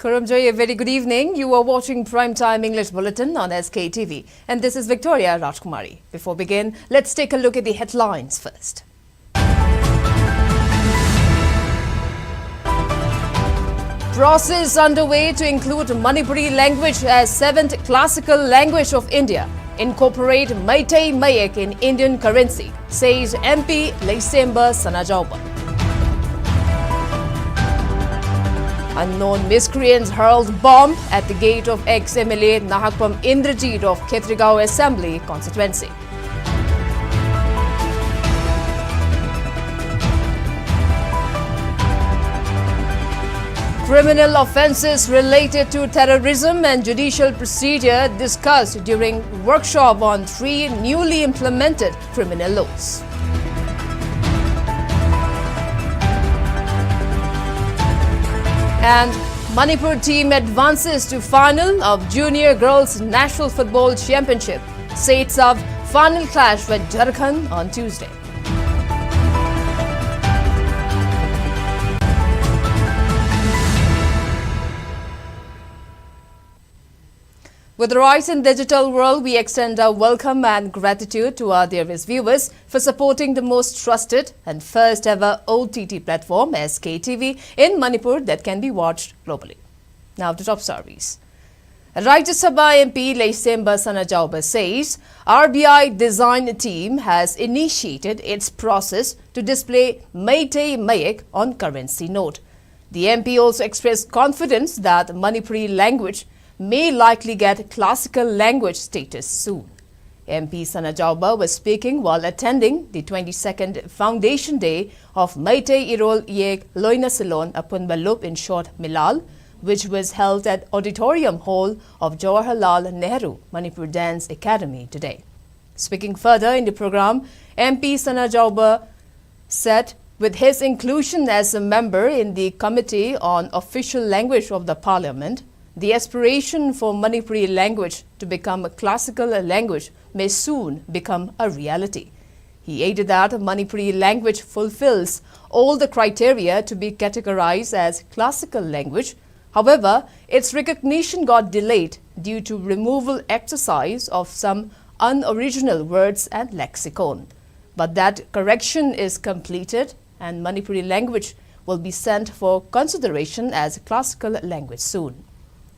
Karamjoy, a very good evening. You are watching Primetime English Bulletin on SKTV. And this is Victoria Rajkumari. Before we begin, let's take a look at the headlines first. Process underway to include Manipuri language as 7th classical language of India. Incorporate Meitei Mayak in Indian currency, says MP Leisemba Sanajauba. Unknown miscreants hurled bomb at the gate of ex-MLA Nahakpam Indrajit of Khetrigao Assembly constituency. Criminal offences related to terrorism and judicial procedure discussed during workshop on 3 newly implemented criminal laws. And Manipur team advances to final of Junior Girls National Football Championship. Sets up final clash with Jharkhand on Tuesday. With the rise in digital world, we extend our welcome and gratitude to our dearest viewers for supporting the most trusted and first ever OTT platform, SKTV, in Manipur that can be watched globally. Now to top stories. Rajya Sabha MP Leisemba Sanajauba says RBI design team has initiated its process to display Meitei Mayak on currency note. The MP also expressed confidence that Manipuri language may likely get classical language status soon. MP Sanajauba was speaking while attending the 22nd Foundation Day of Meitei Irol Yek Loina Salon Apunbalup in short Milal, which was held at Auditorium Hall of Jawaharlal Nehru Manipur Dance Academy today. Speaking further in the program, MP Sanajauba said with his inclusion as a member in the Committee on Official Language of the Parliament, the aspiration for Manipuri language to become a classical language may soon become a reality. He added that Manipuri language fulfills all the criteria to be categorized as classical language. However, its recognition got delayed due to removal exercise of some unoriginal words and lexicon. But that correction is completed and Manipuri language will be sent for consideration as classical language soon.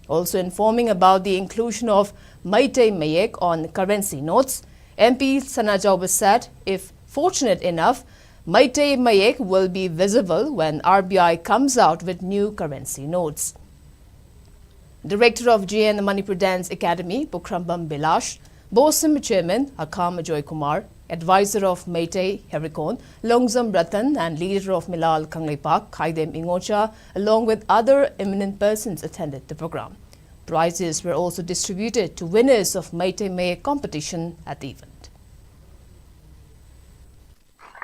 Also informing about the inclusion of Meitei Mayak on currency notes, MP Sanajauba said if fortunate enough, Meitei Mayak will be visible when RBI comes out with new currency notes. Director of JN Manipur Dance Academy, Pukhrambam Bilash, BOSIM Chairman Akam Joy Kumar, Advisor of Meitei Herikon, Longzam Ratan and leader of Milal Kangleipak, Khaidem Ingocha, along with other eminent persons attended the program. Prizes were also distributed to winners of Meitei Mayak competition at the event.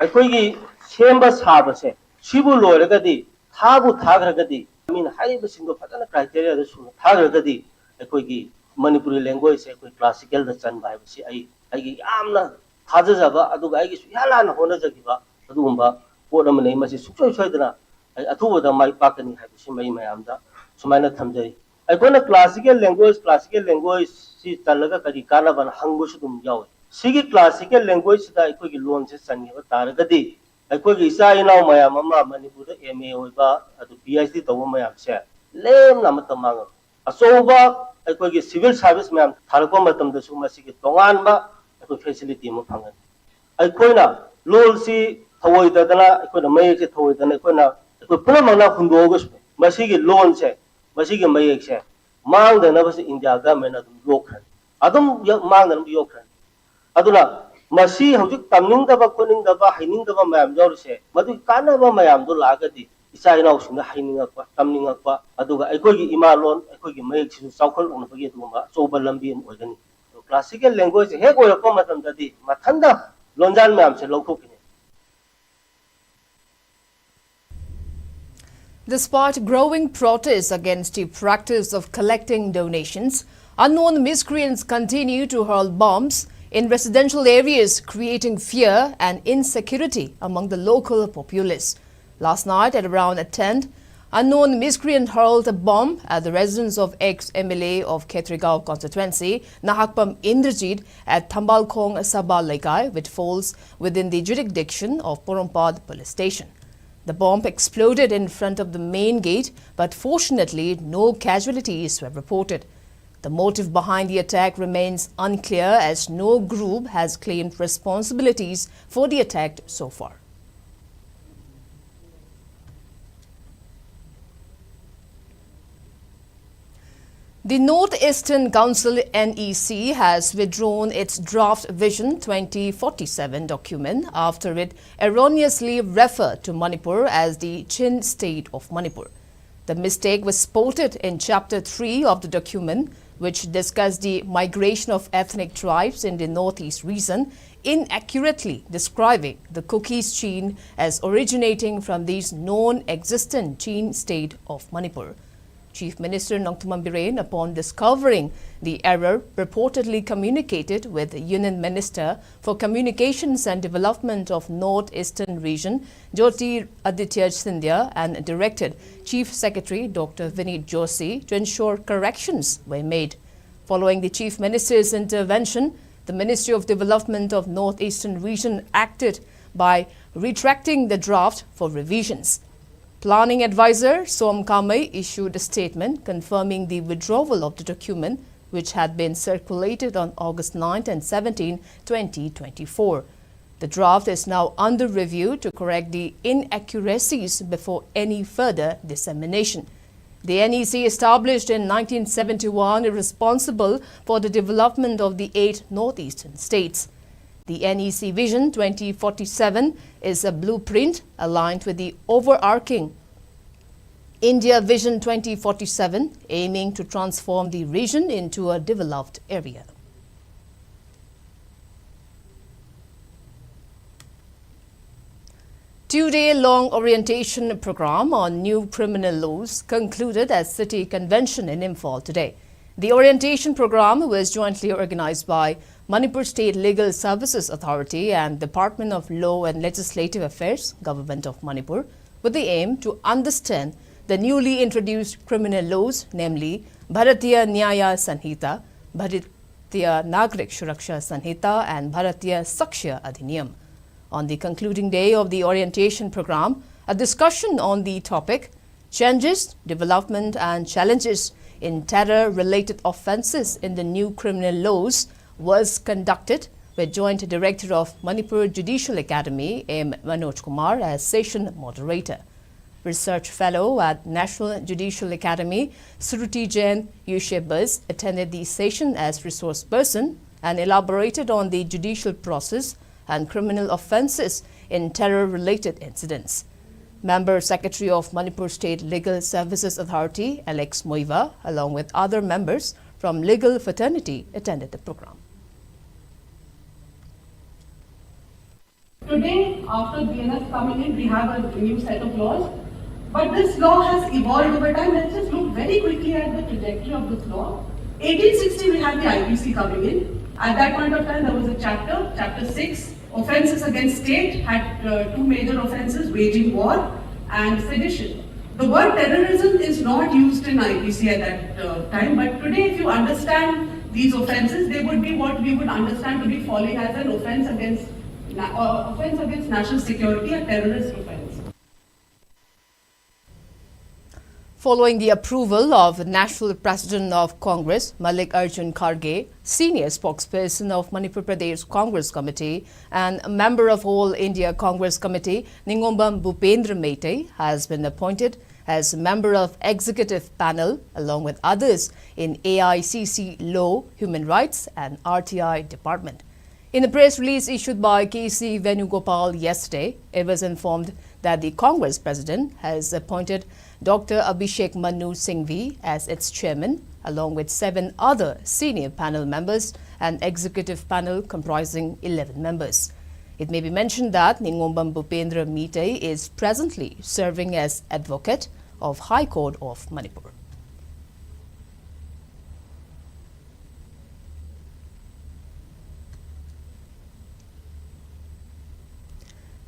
Aikoigi semba sabase sibu loiragadi thabu thagragadi haiba singo phajana criteria da su thagragadi aikoigi Manipuri language se koi classical da chan bai basi ai yamna thajajaba aduga ai su yalana hona jagiba adugumba pot amane masi suksoi soidana ai athuba mai pakani haibasi mai mayamda sumaina thamjai aikona classical language si talaga kari kana ban hangbusu dum yawe sigi classical language da aikoigi loan se changiba taragadi aikoigi isa inau mayam ama Manipur da MA oiba adu PhD tawa mayam se lem na matamang asoba aikoigi civil service mayam tharko matam da su masigi tongan ba aiko facility mo phangan aikoina lol si thawoi da dana aikoina mayek se thawoi dana aikoina aiko pulamana hundogus masigi loan se masigi mayek se mang da na basi India government adum yokhan adum mang da yokhan aduna masi hojik tamning da ba koning da ba haining da ba mayam jor se madu kana ba mayam do lagadi isa ina usina haining akwa tamning akwa aduga aikogi imalon aikogi mayek si saukol on bagi duma soba lambi am oigani classical language he ko ko matam dadi mathanda lonjan mayam se lokokini. Despite growing protests against the practice of collecting donations, unknown miscreants continue to hurl bombs in residential areas, creating fear and insecurity among the local populace. Last night at around 10, Unknown miscreant hurled a bomb at the residence of ex-MLA of Khetrigao constituency, Nahakpam Indrajit, at Thambalkhong Sabha Laikai, which falls within the jurisdiction of Porompad police station. The bomb exploded in front of the main gate, but fortunately no casualties were reported. The motive behind the attack remains unclear as no group has claimed responsibilities for the attack so far. The North Eastern Council NEC has withdrawn its draft Vision 2047 document after it erroneously referred to Manipur as the Chin state of Manipur. The mistake was spotted in Chapter 3 of the document, which discussed the migration of ethnic tribes in the northeast region, inaccurately describing the Cookie's Chin as originating from this non-existent Chin state of Manipur. Chief Minister Nongthammam Biren, upon discovering the error, reportedly communicated with the Union Minister for Communications and Development of North Eastern Region, Jyoti Aditya Scindia, and directed Chief Secretary Dr. Vineet Joshi to ensure corrections were made. Following the Chief Minister's intervention, the Ministry of Development of North Eastern Region acted by retracting the draft for revisions. Planning advisor Som Kamai issued a statement confirming the withdrawal of the document, which had been circulated on August 9 and 17, 2024. The draft is now under review to correct the inaccuracies before any further dissemination. The NEC, established in 1971, is responsible for the development of the 8 northeastern states. The NEC Vision 2047 is a blueprint aligned with the overarching India Vision 2047, aiming to transform the region into a developed area. Two-day-long orientation program on new criminal laws concluded at City Convention in Imphal today. The orientation program was jointly organized by Manipur State Legal Services Authority and Department of Law and Legislative Affairs, Government of Manipur, with the aim to understand the newly introduced criminal laws, namely Bharatiya Nyaya Sanhita, Bharatiya Nagrik Suraksha Sanhita and Bharatiya Sakshya Adhiniyam. On the concluding day of the orientation program, a discussion on the topic, Changes, Development and Challenges in Terror-Related Offences in the New Criminal Laws, was conducted with Joint Director of Manipur Judicial Academy, M. Manoj Kumar, as session moderator. Research Fellow at National Judicial Academy, Suruti Jain Yushebas, attended the session as resource person and elaborated on the judicial process and criminal offences in terror-related incidents. Member Secretary of Manipur State Legal Services Authority, Alex Moiva, along with other members from legal fraternity, attended the program. Today, after BNS coming in, we have a new set of laws. But this law has evolved over time. Let's just look very quickly at the trajectory of this law. 1860, we had the IPC coming in. At that point of time, there was a chapter 6, offences against state, had 2 major offences, waging war and sedition. The word terrorism is not used in IPC at that time, but today if you understand these offences, they would be what we would understand to be falling as an offence against national security, a terrorist offence. Following the approval of National President of Congress, Malik Arjun Kharge, senior spokesperson of Manipur Pradesh Congress Committee and a member of All India Congress Committee, Ningombam Bhupendra Meitei, has been appointed as member of Executive Panel along with others in AICC Law, Human Rights and RTI Department. In a press release issued by KC Venugopal yesterday, it was informed that the Congress President has appointed Dr. Abhishek Manu Singhvi as its chairman, along with 7 other senior panel members and executive panel comprising 11 members. It may be mentioned that Ningombam Bhupendra Meitei is presently serving as advocate of High Court of Manipur.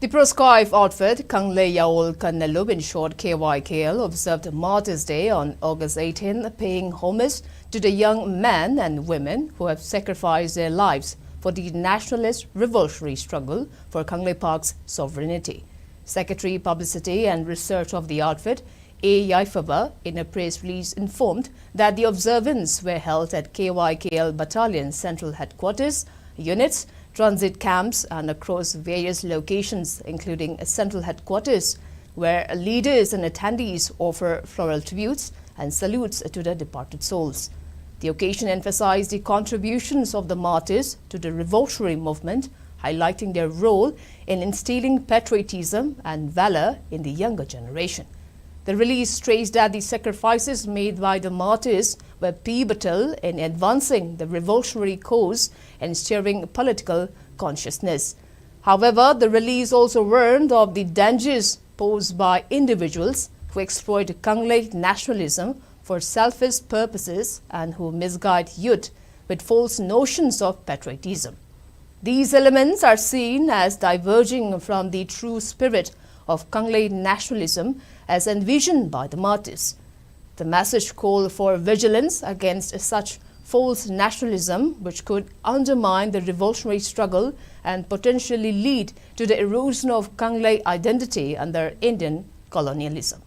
The proscribed outfit, Kangle Yaol Kanalub, in short KYKL, observed Martyrs Day on August 18, paying homage to the young men and women who have sacrificed their lives for the nationalist revolutionary struggle for Kangle Park's sovereignty. Secretary Publicity and Research of the outfit, A. Yaifaba, in a press release informed that the observances were held at KYKL Battalion Central Headquarters, units, transit camps and across various locations, including a central headquarters, where leaders and attendees offer floral tributes and salutes to the departed souls. The occasion emphasized the contributions of the martyrs to the revolutionary movement, highlighting their role in instilling patriotism and valor in the younger generation. The release stressed that the sacrifices made by the martyrs were pivotal in advancing the revolutionary cause and stirring political consciousness. However, the release also warned of the dangers posed by individuals who exploit Kangle nationalism for selfish purposes and who misguide youth with false notions of patriotism. These elements are seen as diverging from the true spirit of Kangle nationalism as envisioned by the martyrs. The message called for vigilance against such false nationalism, which could undermine the revolutionary struggle and potentially lead to the erosion of Kangle identity under Indian colonialism.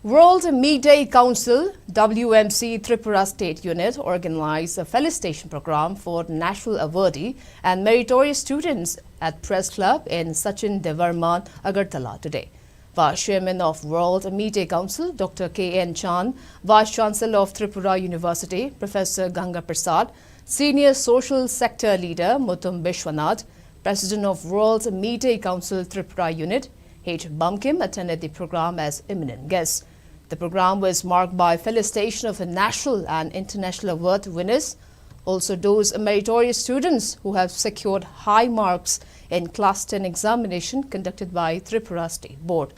World Midday Council WMC Tripura State Unit organized a felicitation program for national awardee and meritorious students at Press Club in Sachin Devarman, Agartala today. Vice Chairman of World Midday Council, Dr. K.N. Chan, Vice Chancellor of Tripura University, Professor Ganga Prasad, Senior Social Sector Leader Mutum Bishwanath, President of World Midday Council Tripura Unit, H. Bumkim, attended the program as eminent guests. The program was marked by felicitation of national and international award winners, also those meritorious students who have secured high marks in Class 10 examination conducted by Tripura State Board.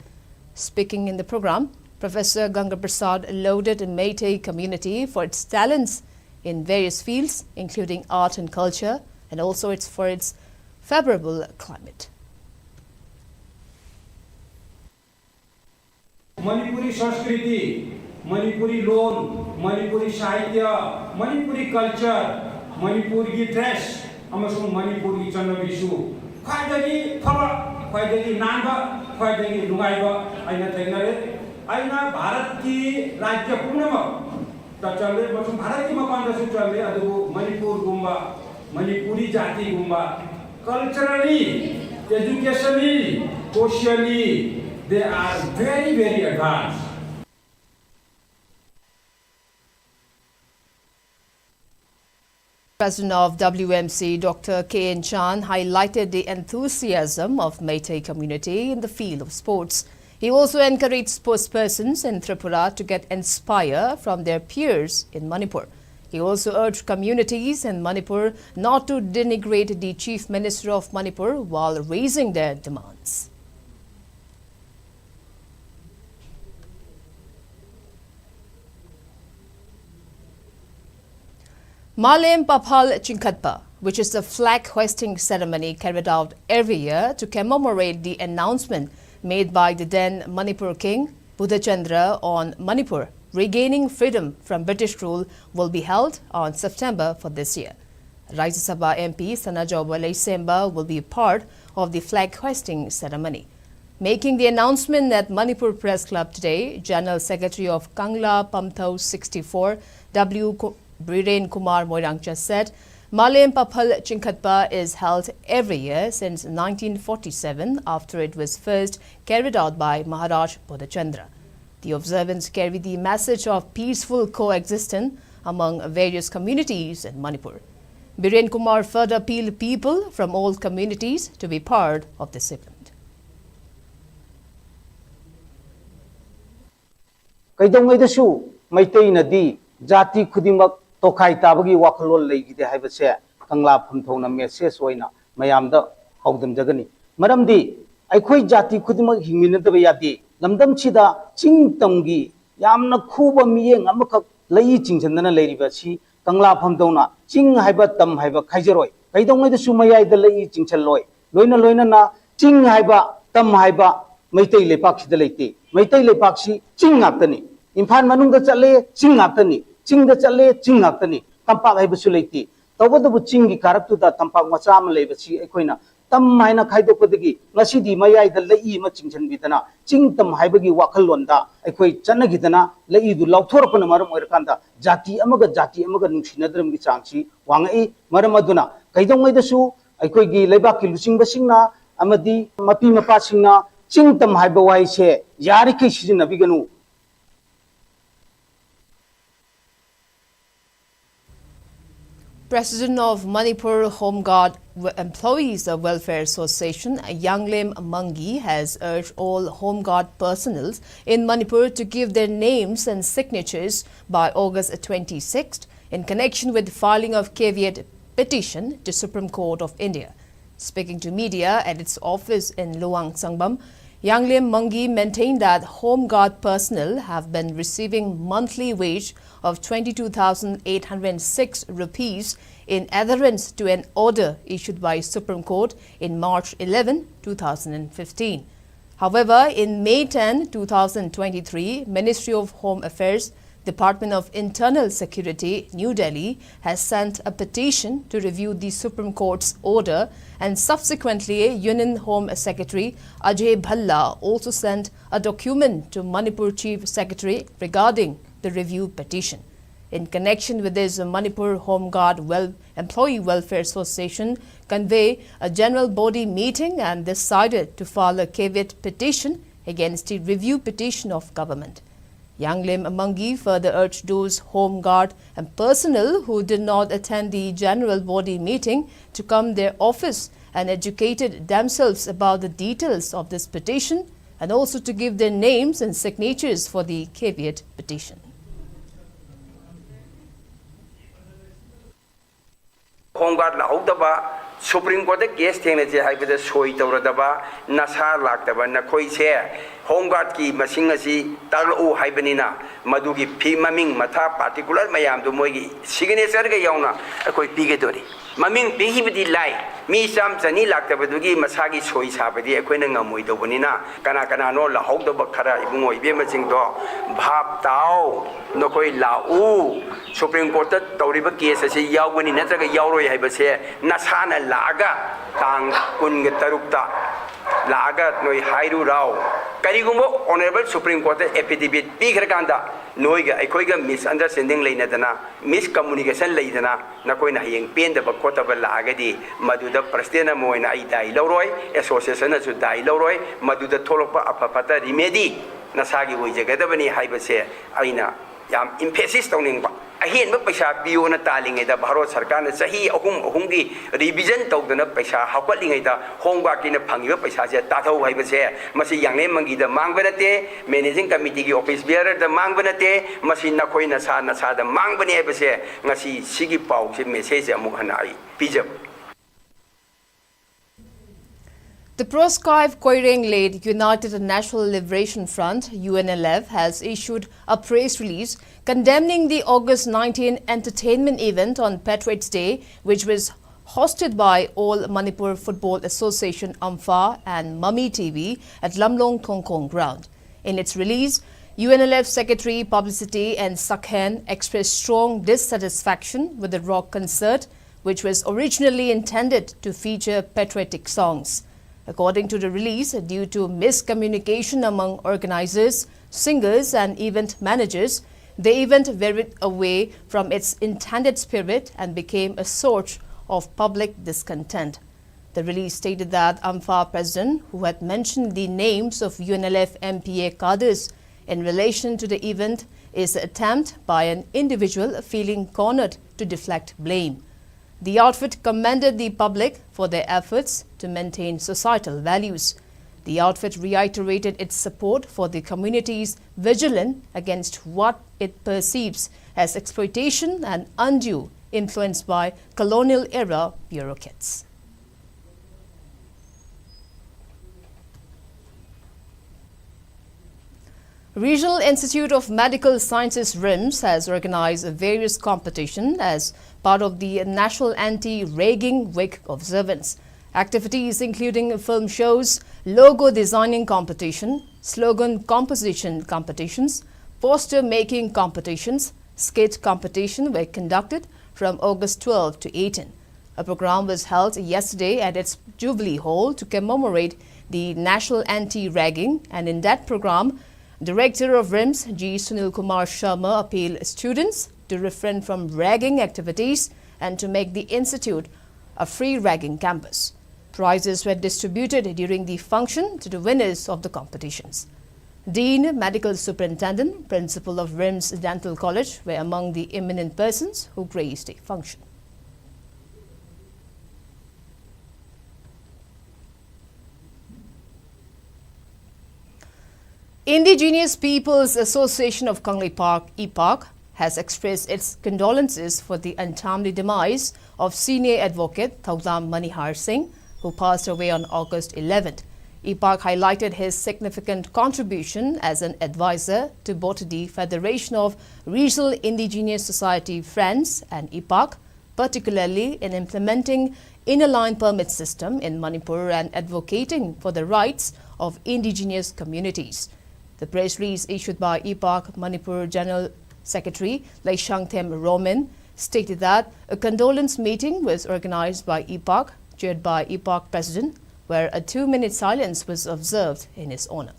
Speaking in the program, Professor Ganga Prasad lauded the Meitei community for its talents in various fields, including art and culture, and also for its favorable climate. Manipuri Sanskriti, Manipuri loan, Manipuri Sahitya, Manipuri culture, Manipuri dress, amasung Manipuri chanabisu. Khwaidagi phaba, khwaidagi namba, khwaidagi lungaiba, aina thainare, aina Bharat ki rajya punama. Ta chalre masung Bharat ki mapanda su chalre adu Manipur gumba, Manipuri jati gumba. Culturally, educationally, socially, they are very, very advanced. President of WMC, Dr. K.N. Chan, highlighted the enthusiasm of Meitei community in the field of sports. He also encouraged sportspersons in Tripura to get inspired from their peers in Manipur. He also urged communities in Manipur not to denigrate the Chief Minister of Manipur while raising their demands. Malem Paphal Chinkatpa, which is the flag hoisting ceremony carried out every year to commemorate the announcement made by the then Manipur King Buddhachandra on Manipur regaining freedom from British rule, will be held on September for this year. Rajya Sabha MP Sanajawale Semba will be part of the flag hoisting ceremony. Making the announcement at Manipur Press Club today, General Secretary of Kangla Pamthau 64 W. Biren Kumar Moirangcha said, Malem Paphal Chinkatpa is held every year since 1947 after it was first carried out by Maharaj Buddhachandra. The observance carried the message of peaceful coexistence among various communities in Manipur. Biren Kumar further appealed people from all communities to be part of this event. Kaidongaidasu Meitei Nadi Jati Kudimak Tokai Tabagi Wakalol Lady Havase Kangla Puntona message oina Mayamda Hogdam Jagani. Madam D, I quit Jati Kudimak Himinatavayadi, Lamdam Chida, Ching Tongi, Yamna Kuba Miang Amaka lei chingchandana leiriba chi kangla phamdona ching haiba tam haiba khaijaroi kaidongai da sumayai da lei chingchaloi loina na ching haiba tam haiba maitai lepak sida leite maitai lepak si ching ngaptani Imphal manung da chale ching ngaptani ching da chale ching ngaptani tampak haiba su leite tawadabu ching gi karaktu da tampak macha am leiba chi ekoina tam haina khaidokpadagi ngasidi mayai da lei ma chingchan bidana ching tam haibagi wakhallon da aikoi chanagi dana lei du lauthorapana maram oirkanda jati amaga nungsinadram gi changchi wangai maram aduna kaidongai da su aikoi gi leibak ki lusing basingna amadi mapi mapa singna ching tam haiba wai se yari kai sijin nabiganu. President of Manipur Home Guard Employees Welfare Association, Yanglem Mangi, has urged all Home Guard personnel in Manipur to give their names and signatures by August 26th in connection with filing of caveat petition to Supreme Court of India. Speaking to media at its office in Luang Sangbam, Yanglem Mangi maintained that Home Guard personnel have been receiving monthly wage of 22,806 rupees in adherence to an order issued by Supreme Court in March 11, 2015. However, in May 10, 2023, Ministry of Home Affairs, Department of Internal Security, New Delhi, has sent a petition to review the Supreme Court's order, and subsequently Union Home Secretary Ajay Bhalla also sent a document to Manipur Chief Secretary regarding the review petition. In connection with this, Manipur Home Guard Employee Welfare Association convened a general body meeting and decided to file a caveat petition against the review petition of government. Yanglem Mangi further urged those Home Guard and personnel who did not attend the general body meeting to come their office and educated themselves about the details of this petition, and also to give their names and signatures for the caveat petition. Home Guard laudaba Supreme Court case thengnaje haibada soi tawradaba nasa laktaba nakhoi se Home Guard ki masing asi tarlu haibanina madugi phi maming matha particular mayam du moigi signature ga yauna akoi pige dori maming phi bidi lai mi sam chani laktabadugi masagi soi sabadi akoina ngamoi dobunina kana no la hokdaba khara ibungoi be maching do bhap tao nokoi lau Supreme Court tawriba case asi yawani natraga yawroi haibase nasana laga tang kun ga tarukta laga noi hairu rao karigumbo honorable Supreme Court affidavit pigraganda noiga akoiga misunderstanding leinadana miscommunication leidana nakoina hayeng pendaba kotaba lagadi maduda prastena moina ai dai loroi association asu dai loroi maduda tholokpa apapata remedy nasagi hoijagadabani haibase aina yam emphasis tawningba ahin ba paisa piyo na talingai da Bharat Sarkar na sahi ahum gi revision tawdana paisa hawkatlingai da Home Guard ki na phangiba paisa se tathau haibase masi Yanglem Mangi da mangbanate managing committee ki office bearer da mangbanate masi nakhoi na sa da mangbani haibase ngasi sigi pau se message amuk hanai pijab. The proscribed Koireng-led United National Liberation Front, UNLF, has issued a press release condemning the August 19 entertainment event on Patriots Day, which was hosted by All Manipur Football Association Imphal and Mummy TV at Lamlong Thongkong ground. In its release, UNLF Secretary Publicity and Sakhen expressed strong dissatisfaction with the rock concert, which was originally intended to feature patriotic songs. According to the release, due to miscommunication among organizers, singers and event managers, the event veered away from its intended spirit and became a source of public discontent. The release stated that Imphal president, who had mentioned the names of UNLF MPA cadres in relation to the event, is an attempt by an individual feeling cornered to deflect blame. The outfit commended the public for their efforts to maintain societal values. The outfit reiterated its support for the communities vigilant against what it perceives as exploitation and undue influence by colonial-era bureaucrats. Regional Institute of Medical Sciences RIMS has organized various competitions as part of the National Anti-Ragging Week observance. Activities including film shows, logo designing competition, slogan composition competitions, poster making competitions, skit competition were conducted from August 12 to 18. A program was held yesterday at its Jubilee Hall to commemorate the National Anti-Ragging, and in that program, Director of RIMS G. Sunil Kumar Sharma appealed students to refrain from ragging activities and to make the institute a free ragging campus. Prizes were distributed during the function to the winners of the competitions. Dean, Medical Superintendent, Principal of RIMS Dental College were among the eminent persons who graced the function. Indigenous Peoples Association of Kangli Park, IPAC, has expressed its condolences for the untimely demise of senior advocate Thawdam Manihar Singh, who passed away on August 11th. IPAC highlighted his significant contribution as an advisor to both the Federation of Regional Indigenous Society Friends and IPAC, particularly in implementing inner line permit system in Manipur and advocating for the rights of indigenous communities. The press release issued by IPAC Manipur General Secretary Laishangthem Roman stated that a condolence meeting was organized by IPAC, chaired by IPAC President, where a 2-minute silence was observed in his honor.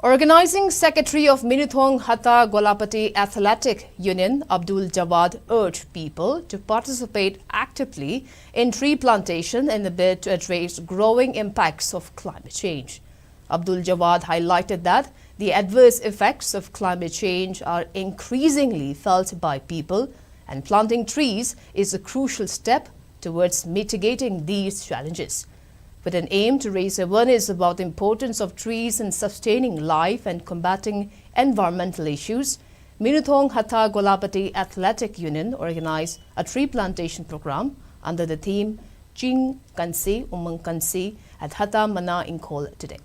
Organizing Secretary of Minuthong Hatta Golapati Athletic Union, Abdul Jawad, urged people to participate actively in tree plantation in the bid to address growing impacts of climate change. Abdul Jawad highlighted that the adverse effects of climate change are increasingly felt by people, and planting trees is a crucial step towards mitigating these challenges. With an aim to raise awareness about the importance of trees in sustaining life and combating environmental issues, Minuthong Hatta Golapati Athletic Union organized a tree plantation program under the theme Ching Kansi Umang Kansi at Hatta Mana Imphal today.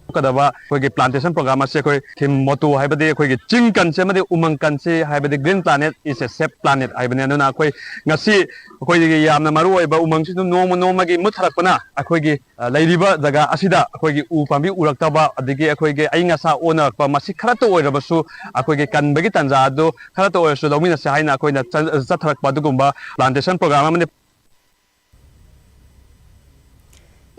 Plantation program theme motto Ching Kanse Umang Kanse Green Planet is a safe planet. Ngasi Yamna Maru Umang Nomagi Mutrakana, Ladiba Daga Asida, Upambi Uraktaba, Adigi Aingasa owner, Masikarato or Basu, Kan Begitanzado, Karato or Sulamina Sahina, Zatrak Padugumba, Plantation program.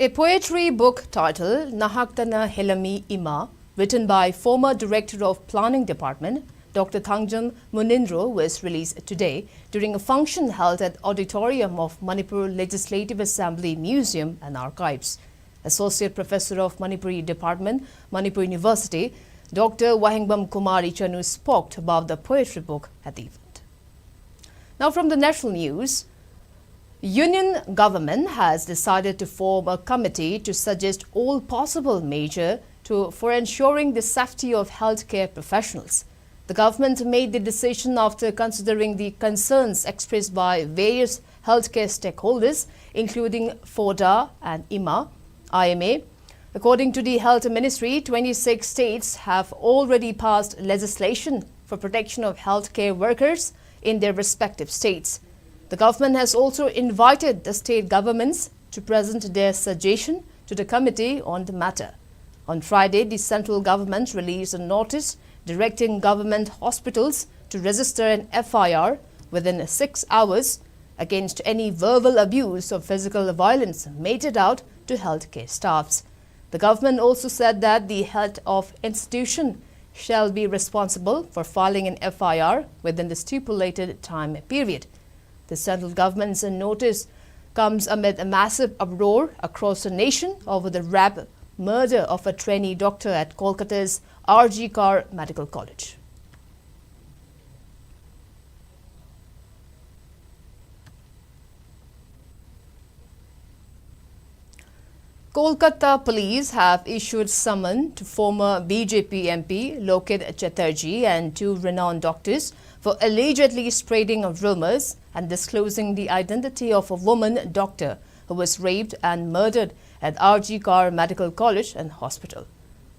A poetry book titled Nahaktana Helami Ima, written by former Director of Planning Department, Dr. Thangjam Munindro, was released today during a function held at Auditorium of Manipur Legislative Assembly Museum and Archives. Associate Professor of Manipuri Department, Manipur University, Dr. Wahingbam Kumari Chanu spoke about the poetry book at the event. Now from the national news, Union government has decided to form a committee to suggest all possible measures for ensuring the safety of healthcare professionals. The government made the decision after considering the concerns expressed by various healthcare stakeholders, including FODA and IMA. According to the Health Ministry, 26 states have already passed legislation for protection of healthcare workers in their respective states. The government has also invited the state governments to present their suggestion to the committee on the matter. On Friday, the central government released a notice directing government hospitals to register an FIR within 6 hours against any verbal abuse or physical violence meted out to healthcare staffs. The government also said that the head of institution shall be responsible for filing an FIR within the stipulated time period. The central government's notice comes amid a massive uproar across the nation over the rape murder of a trainee doctor at Kolkata's RG Kar Medical College. Kolkata police have issued summon to former BJP MP Lokit Chatterjee and two renowned doctors for allegedly spreading rumors and disclosing the identity of a woman doctor who was raped and murdered at RG Kar Medical College and Hospital.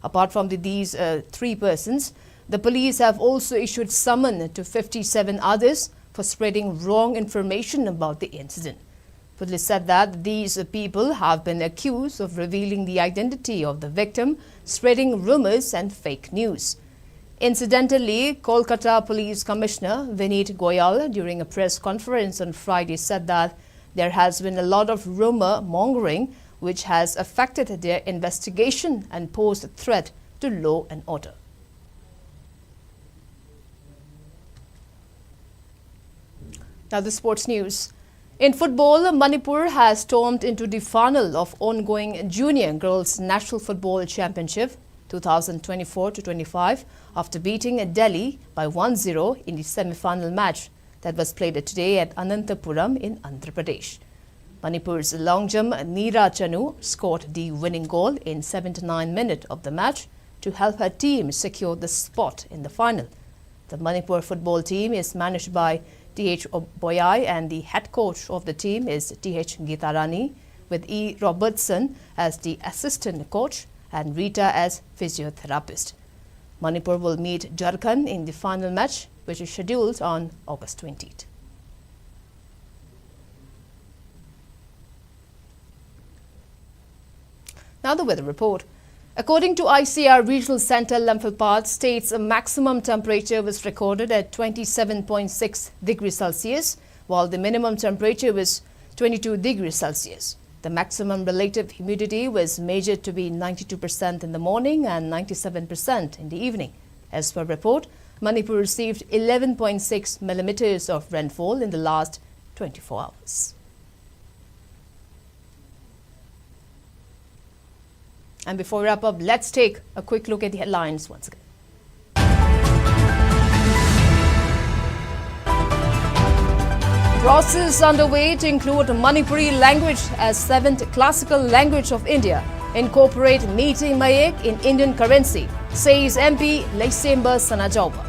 Apart from these three persons, the police have also issued summon to 57 others for spreading wrong information about the incident. Police said that these people have been accused of revealing the identity of the victim, spreading rumors and fake news. Incidentally, Kolkata Police Commissioner Vineet Goyal, during a press conference on Friday, said that there has been a lot of rumor mongering which has affected their investigation and posed a threat to law and order. Now the sports news. In football, Manipur has stormed into the final of ongoing Junior Girls National Football Championship 2024-25 after beating Delhi by 1-0 in the semi-final match that was played today at Anantapuram in Andhra Pradesh. Manipur's long jump Neera Chanu scored the winning goal in 79 minutes of the match to help her team secure the spot in the final. The Manipur football team is managed by T.H. Boyai and the head coach of the team is T.H. Gitarani, with E. Robertson as the assistant coach and Rita as physiotherapist. Manipur will meet Jharkhand in the final match, which is scheduled on August 20th. Now the weather report. According to ICR Regional Center Imphal states a maximum temperature was recorded at 27.6 degrees Celsius, while the minimum temperature was 22 degrees Celsius. The maximum relative humidity was measured to be 92% in the morning and 97% in the evening. As per report, Manipur received 11.6 millimeters of rainfall in the last 24 hours. And before we wrap up, let's take a quick look at the headlines once again. Process underway to include Manipuri language as seventh classical language of India. Incorporate Meeting Mayek in Indian currency, says MP Leisemba Sanajauba.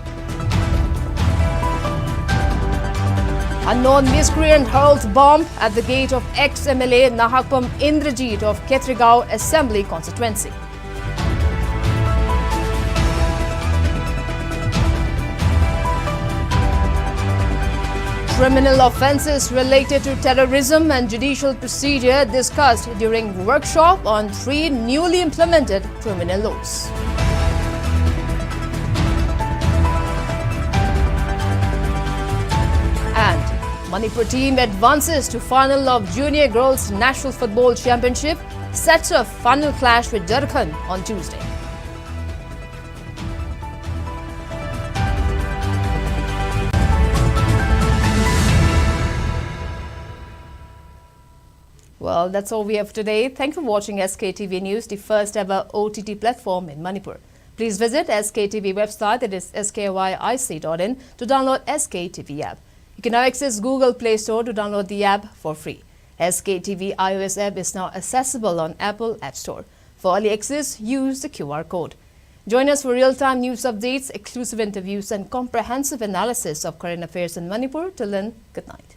Unknown miscreant hurled bomb at the gate of ex-MLA Nahakpam Indrajit of Ketrigao Assembly constituency. Criminal offences related to terrorism and judicial procedure discussed during workshop on 3 newly implemented criminal laws. Manipur team advances to final of Junior Girls National Football Championship, sets a final clash with Jharkhand on Tuesday. Well, that's all we have today. Thank you for watching SKTV News, the first ever OTT platform in Manipur. Please visit SKTV website, that is skyIC.in, to download SKTV app. You can now access Google Play Store to download the app for free. SKTV iOS app is now accessible on Apple App Store. For early access, use the QR code. Join us for real-time news updates, exclusive interviews and comprehensive analysis of current affairs in Manipur. Till then, good night.